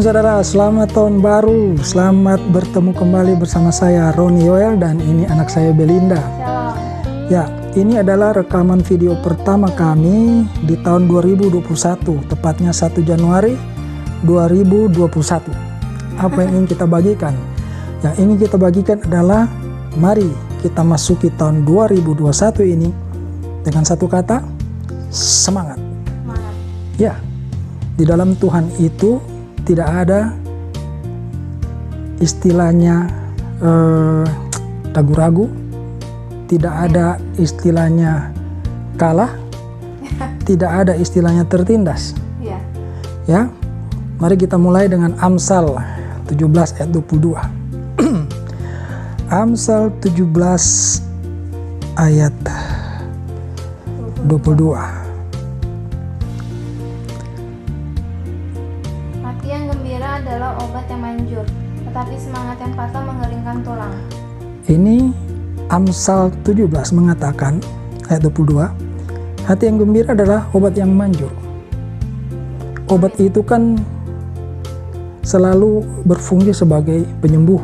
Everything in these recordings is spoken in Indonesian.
Saudara, selamat tahun baru. Selamat bertemu kembali bersama saya Roni Yoel dan ini anak saya Belinda. Shalom. Ya, ini adalah rekaman video pertama kami di tahun 2021, tepatnya 1 Januari 2021. Apa yang ingin kita bagikan? Yang ingin kita bagikan adalah mari kita masuki tahun 2021 ini dengan satu kata, semangat. Semangat. Ya, di dalam Tuhan itu tidak ada istilahnya ragu-ragu, tidak ada istilahnya kalah, tidak ada istilahnya tertindas. Iya. Ya, mari kita mulai dengan Amsal 17 ayat 22. Amsal 17 ayat 22. Hati yang gembira adalah obat yang manjur, tetapi semangat yang patah mengeringkan tulang. Ini Amsal 17 mengatakan ayat 22, hati yang gembira adalah obat yang manjur. Obat itu kan selalu berfungsi sebagai penyembuh.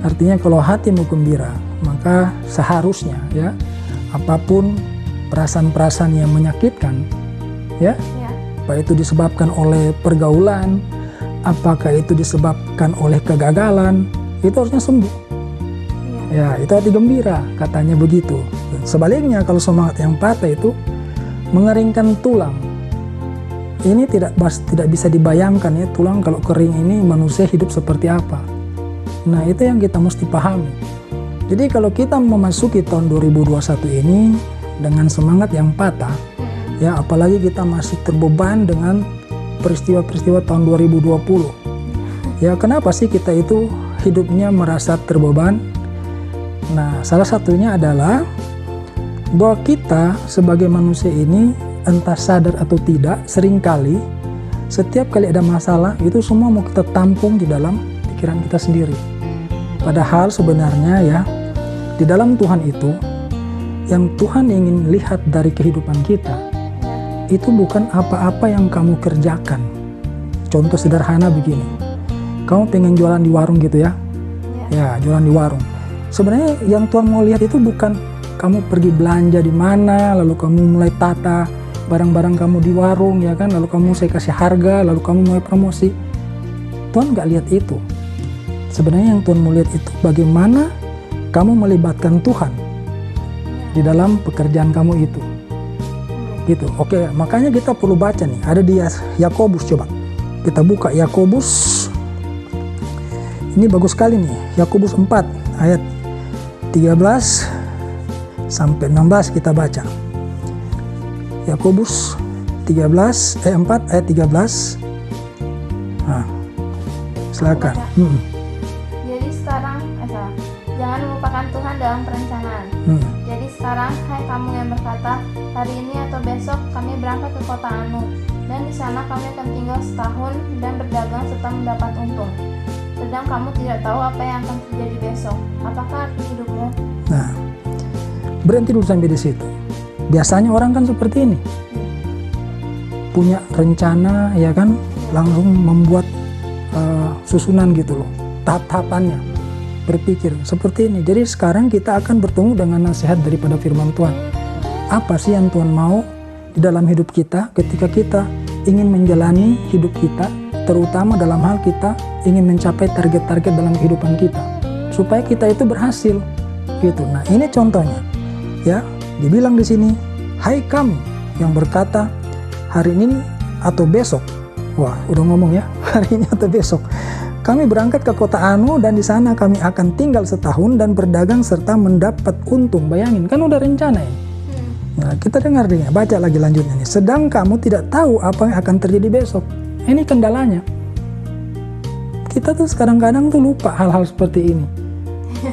Artinya kalau hatimu gembira, maka seharusnya ya apapun perasaan-perasaan yang menyakitkan, ya, Ya. apa itu disebabkan oleh pergaulan, apakah itu disebabkan oleh kegagalan, itu harusnya sembuh. Iya. Ya, itu hati gembira, katanya begitu. Sebaliknya kalau semangat yang patah itu mengeringkan tulang. Ini tidak bisa dibayangkan ya, tulang kalau kering ini manusia hidup seperti apa. Nah, itu yang kita mesti pahami. Jadi kalau kita memasuki tahun 2021 ini dengan semangat yang patah, ya apalagi kita masih terbeban dengan peristiwa-peristiwa tahun 2020. Ya, kenapa sih kita itu hidupnya merasa terbeban? Nah, salah satunya adalah bahwa kita sebagai manusia ini entah sadar atau tidak, seringkali setiap kali ada masalah itu semua mau kita tampung di dalam pikiran kita sendiri. Padahal sebenarnya ya, di dalam Tuhan itu yang Tuhan ingin lihat dari kehidupan kita itu bukan apa-apa yang kamu kerjakan. Contoh sederhana begini, kamu pengen jualan di warung gitu ya, ya jualan di warung. Sebenarnya yang Tuhan mau lihat itu bukan kamu pergi belanja di mana, lalu kamu mulai tata barang-barang kamu di warung ya kan, lalu kamu saya kasih harga, lalu kamu mulai promosi. Tuhan nggak lihat itu. Sebenarnya yang Tuhan mau lihat itu bagaimana kamu melibatkan Tuhan di dalam pekerjaan kamu itu. Gitu. Oke, makanya kita perlu baca nih. Ada di Yakobus, coba. Kita buka Yakobus. Ini bagus sekali nih. Yakobus 4 ayat 13 sampai 16 kita baca. Yakobus 4 ayat 13. Nah, silakan. Jadi sekarang, jangan melupakan Tuhan dalam perencanaan. Jadi sekarang, hai kamu yang berkata, hari ini atau besok kami berangkat ke kota Anu, dan di sana kami akan tinggal setahun dan berdagang serta mendapat untung. Sedang kamu tidak tahu apa yang akan terjadi besok. Apakah arti hidupmu? Nah, berhenti dulu sampai di situ. Biasanya orang kan seperti ini, punya rencana ya kan, langsung membuat susunan gitu loh, tahap-tahapannya, berpikir seperti ini. Jadi sekarang kita akan bertemu dengan nasihat daripada firman Tuhan. Apa sih yang Tuhan mau di dalam hidup kita ketika kita ingin menjalani hidup kita, terutama dalam hal kita ingin mencapai target-target dalam kehidupan kita, supaya kita itu berhasil gitu. Nah, ini contohnya ya, dibilang di sini, hai kamu yang berkata hari ini atau besok. Wah, udah ngomong ya, hari ini atau besok kami berangkat ke kota Anu dan di sana kami akan tinggal setahun dan berdagang serta mendapat untung. Bayangin, kan udah rencana ini. Nah, kita dengar nih, baca lagi lanjutnya nih. Sedang kamu tidak tahu apa yang akan terjadi besok. Ini kendalanya. Kita tuh kadang-kadang tuh lupa hal-hal seperti ini.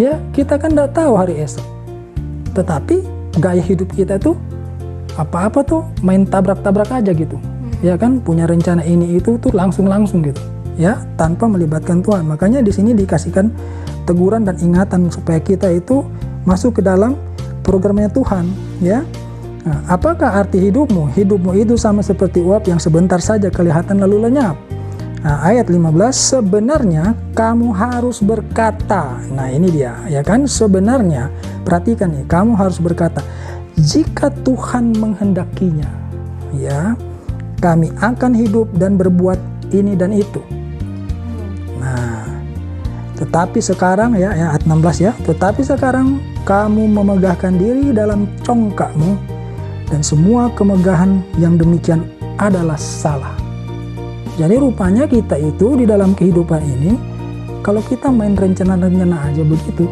Ya, kita kan tidak tahu hari esok. Tetapi gaya hidup kita tuh apa-apa tuh main tabrak-tabrak aja gitu. Ya kan, punya rencana ini itu tuh langsung gitu. Ya, tanpa melibatkan Tuhan. Makanya di sini dikasihkan teguran dan ingatan supaya kita itu masuk ke dalam programnya Tuhan, ya. Nah, apakah arti hidupmu? Hidupmu itu sama seperti uap yang sebentar saja kelihatan lalu lenyap. Nah, ayat 15, sebenarnya kamu harus berkata. Nah, ini dia, ya kan? Sebenarnya, perhatikan nih, kamu harus berkata, jika Tuhan menghendakinya, ya, kami akan hidup dan berbuat ini dan itu. Nah, tetapi sekarang ya, ayat 16 ya, tetapi sekarang kamu memegahkan diri dalam congkakmu, dan semua kemegahan yang demikian adalah salah. Jadi rupanya kita itu di dalam kehidupan ini, kalau kita main rencana-rencana aja begitu,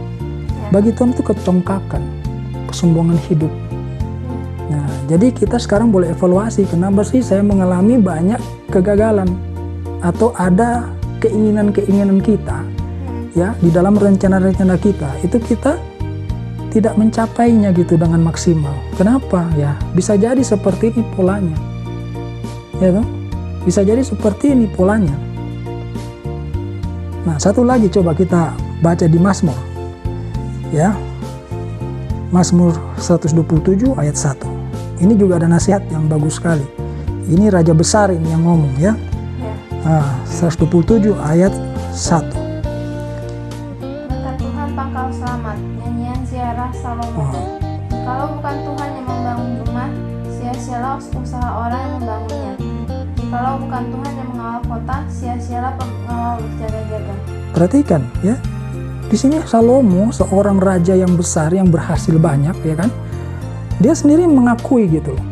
bagi Tuhan itu kecongkakan, kesombongan hidup. Nah, jadi kita sekarang boleh evaluasi, kenapa sih saya mengalami banyak kegagalan, atau ada keinginan-keinginan kita, ya, di dalam rencana-rencana kita, itu kita tidak mencapainya gitu dengan maksimal. Kenapa? Ya, bisa jadi seperti ini polanya. Ya toh? Bisa jadi seperti ini polanya. Nah, satu lagi coba kita baca di Mazmur. Ya. Mazmur 127 ayat 1. Ini juga ada nasihat yang bagus sekali. Ini raja besar ini yang ngomong ya. Nah, 127 ayat 1. Berkat Tuhan pangkal selamat, nyanyian ziarah Salomo. Kalau bukan Tuhan yang membangun rumah, sia-sialah usaha orang yang membangunnya. Kalau bukan Tuhan yang mengawal kota, sia-sialah pengawal berjaga-jaga. Perhatikan ya. Di sini Salomo, seorang raja yang besar yang berhasil banyak, ya kan? Dia sendiri mengakui gitu loh.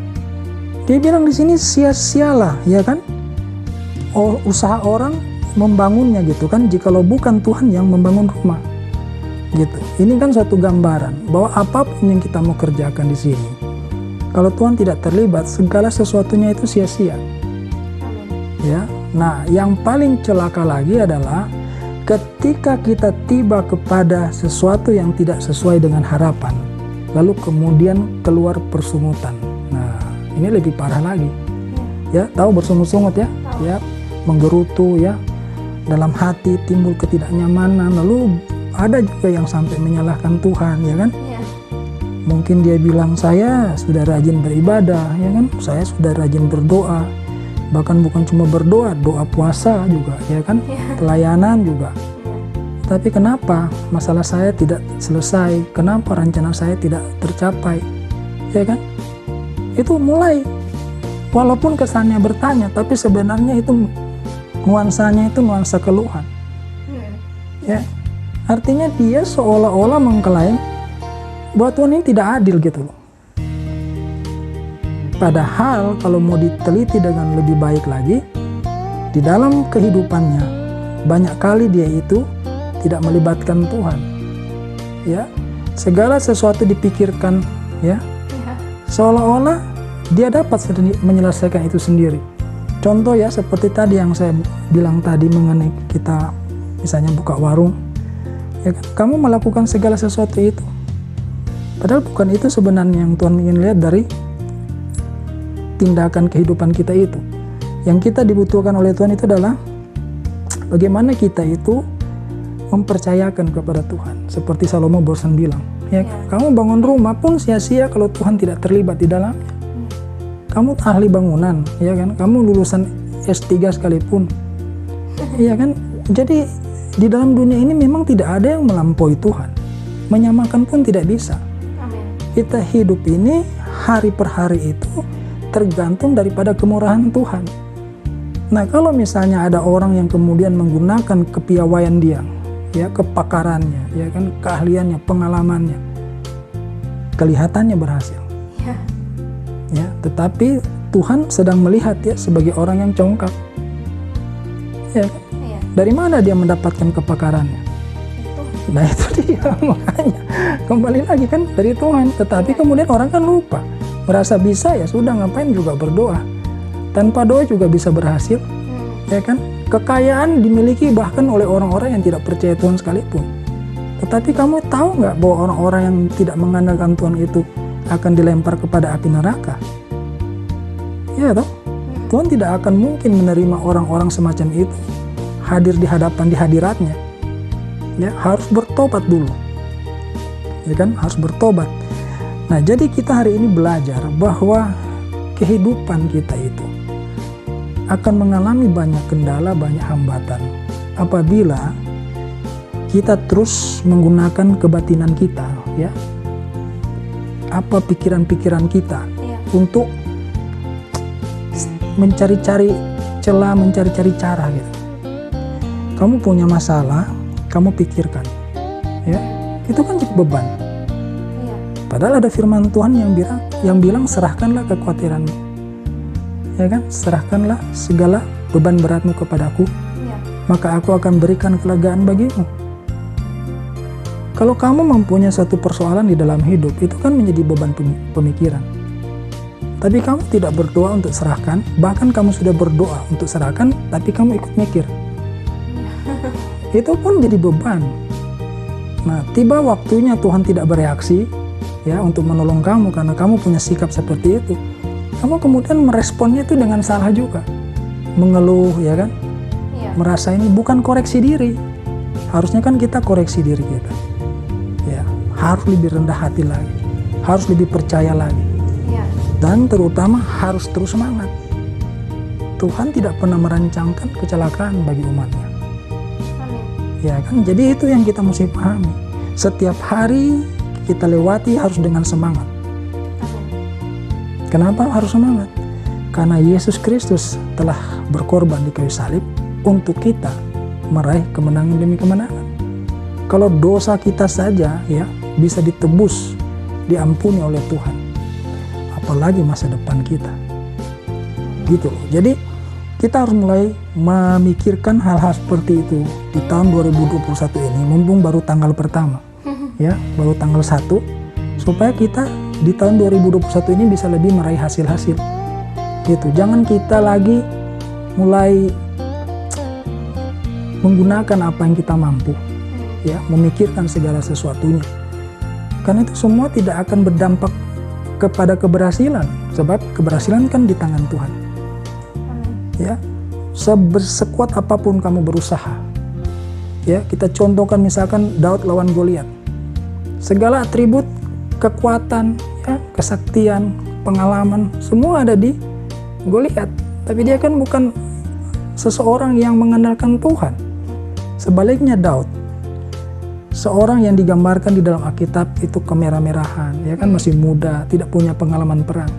Dia bilang di sini sia-sialah, ya kan? Usaha orang membangunnya gitu kan, jikalau bukan Tuhan yang membangun rumah. Gitu. Ini kan suatu gambaran bahwa apapun yang kita mau kerjakan di sini, kalau Tuhan tidak terlibat, segala sesuatunya itu sia-sia. Ya. Nah, yang paling celaka lagi adalah ketika kita tiba kepada sesuatu yang tidak sesuai dengan harapan, lalu kemudian keluar persungutan. Nah, ini lebih parah lagi. Ya, tahu bersungut-sungut ya? Ya, menggerutu ya. Dalam hati timbul ketidaknyamanan, lalu ada juga yang sampai menyalahkan Tuhan, ya kan? Mungkin dia bilang, saya sudah rajin beribadah, ya kan? Saya sudah rajin berdoa. Bahkan bukan cuma berdoa, doa puasa juga, ya kan? Pelayanan juga. Tapi kenapa masalah saya tidak selesai? Kenapa rencana saya tidak tercapai? Ya kan? Itu mulai, walaupun kesannya bertanya, tapi sebenarnya itu nuansanya itu nuansa keluhan. Ya, artinya dia seolah-olah mengklaim bahwa Tuhan ini tidak adil gitu loh. Padahal kalau mau diteliti dengan lebih baik lagi, di dalam kehidupannya banyak kali dia itu tidak melibatkan Tuhan. Ya, segala sesuatu dipikirkan ya. Seolah-olah dia dapat menyelesaikan itu sendiri. Contoh ya, seperti tadi yang saya bilang tadi mengenai kita misalnya buka warung. Ya kan? Kamu melakukan segala sesuatu itu. Padahal bukan itu sebenarnya yang Tuhan ingin lihat dari tindakan kehidupan kita itu. Yang kita dibutuhkan oleh Tuhan itu adalah bagaimana kita itu mempercayakan kepada Tuhan. Seperti Salomo barusan bilang, ya, kamu bangun rumah pun sia-sia kalau Tuhan tidak terlibat di dalamnya. Kamu ahli bangunan, ya kan? Kamu lulusan S3 sekalipun, ya kan? Jadi di dalam dunia ini memang tidak ada yang melampaui Tuhan. Menyamakan pun tidak bisa. Kita hidup ini hari per hari itu tergantung daripada kemurahan Tuhan. Nah, kalau misalnya ada orang yang kemudian menggunakan kepiawaian dia, ya, kepakarannya, ya kan, keahliannya, pengalamannya, kelihatannya berhasil. Ya, tetapi Tuhan sedang melihat ya sebagai orang yang congkak. Ya, kan? Dari mana dia mendapatkan kepakarannya? Nah, itu dia makanya kembali lagi kan dari Tuhan. Tetapi kemudian orang kan lupa. Merasa bisa ya sudah, ngapain juga berdoa. Tanpa doa juga bisa berhasil. Ya kan? Kekayaan dimiliki bahkan oleh orang-orang yang tidak percaya Tuhan sekalipun. Tetapi kamu tahu nggak bahwa orang-orang yang tidak mengandalkan Tuhan itu akan dilempar kepada api neraka? Ya toh? Tuhan tidak akan mungkin menerima orang-orang semacam itu hadir di hadiratnya. Ya, harus bertobat dulu. Ya kan? Harus bertobat. Nah, jadi kita hari ini belajar bahwa kehidupan kita itu akan mengalami banyak kendala, banyak hambatan apabila kita terus menggunakan kebatinan kita, ya, apa pikiran-pikiran kita untuk mencari-cari celah, mencari-cari cara gitu. Kamu punya masalah, kamu pikirkan, ya, itu kan jadi beban. Padahal ada firman Tuhan yang bilang serahkanlah kekhawatiranmu, ya kan, serahkanlah segala beban beratmu kepadaku, maka aku akan berikan kelegaan bagimu. Kalau kamu mempunyai satu persoalan di dalam hidup, itu kan menjadi beban pemikiran. Tapi kamu tidak berdoa untuk serahkan, bahkan kamu sudah berdoa untuk serahkan, tapi kamu ikut mikir. Itu pun jadi beban. Nah, tiba waktunya Tuhan tidak bereaksi, ya, untuk menolong kamu karena kamu punya sikap seperti itu. Kamu kemudian meresponnya itu dengan salah juga. Mengeluh, ya kan? Merasa ini bukan koreksi diri. Harusnya kan kita koreksi diri kita. Ya, harus lebih rendah hati lagi. Harus lebih percaya lagi. Dan terutama harus terus semangat. Tuhan tidak pernah merancangkan kecelakaan bagi umatnya. Ya kan, jadi itu yang kita mesti pahami. Setiap hari kita lewati harus dengan semangat. Kenapa harus semangat? Karena Yesus Kristus telah berkorban di kayu salib untuk kita meraih kemenangan demi kemenangan. Kalau dosa kita saja, ya, bisa ditebus, diampuni oleh Tuhan, apalagi masa depan kita. Gitu loh. Jadi kita harus mulai memikirkan hal-hal seperti itu di tahun 2021 ini, mumpung baru tanggal pertama, ya, baru tanggal 1, supaya kita di tahun 2021 ini bisa lebih meraih hasil-hasil. Gitu. Jangan kita lagi mulai menggunakan apa yang kita mampu, ya, memikirkan segala sesuatunya. Karena itu semua tidak akan berdampak kepada keberhasilan, sebab keberhasilan kan di tangan Tuhan. Ya, sekuat apapun kamu berusaha, ya, kita contohkan misalkan Daud lawan Goliat, segala atribut kekuatan, ya, kesaktian, pengalaman, semua ada di Goliat, tapi dia kan bukan seseorang yang mengandalkan Tuhan. Sebaliknya Daud, seorang yang digambarkan di dalam Alkitab itu kemerah-merahan, ya kan, masih muda, tidak punya pengalaman perang.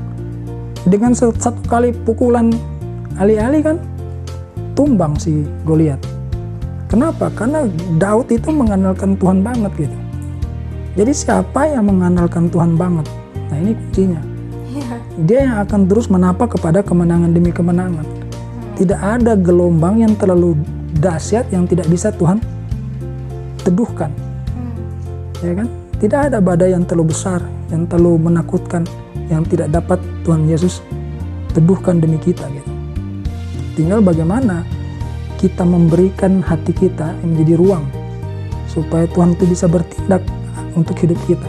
Dengan satu kali pukulan alih-alih kan tumbang si Goliat. Kenapa? Karena Daud itu mengandalkan Tuhan banget gitu. Jadi siapa yang mengandalkan Tuhan banget? Nah, ini kuncinya. Dia yang akan terus menapak kepada kemenangan demi kemenangan. Tidak ada gelombang yang terlalu dahsyat yang tidak bisa Tuhan teduhkan. Ya kan? Tidak ada badai yang terlalu besar, yang terlalu menakutkan, yang tidak dapat Tuhan Yesus teduhkan demi kita gitu. Tinggal bagaimana kita memberikan hati kita yang menjadi ruang supaya Tuhan itu bisa bertindak untuk hidup kita.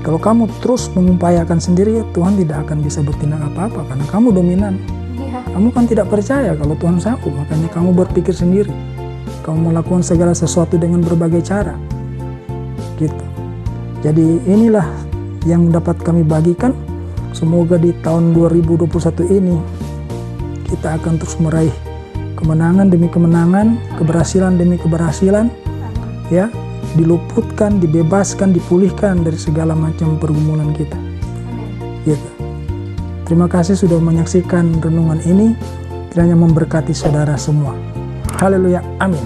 Kalau kamu terus mengupayakan sendiri, Tuhan tidak akan bisa bertindak apa-apa karena kamu dominan. Kamu kan tidak percaya kalau Tuhan sanggup, makanya kamu berpikir sendiri. Kamu melakukan segala sesuatu dengan berbagai cara. Gitu. Jadi inilah yang dapat kami bagikan. Semoga di tahun 2021 ini kita akan terus meraih kemenangan demi kemenangan, keberhasilan demi keberhasilan, ya, diluputkan, dibebaskan, dipulihkan dari segala macam pergumulan kita. Gitu. Terima kasih sudah menyaksikan renungan ini. Kiranya memberkati saudara semua. Haleluya, amin.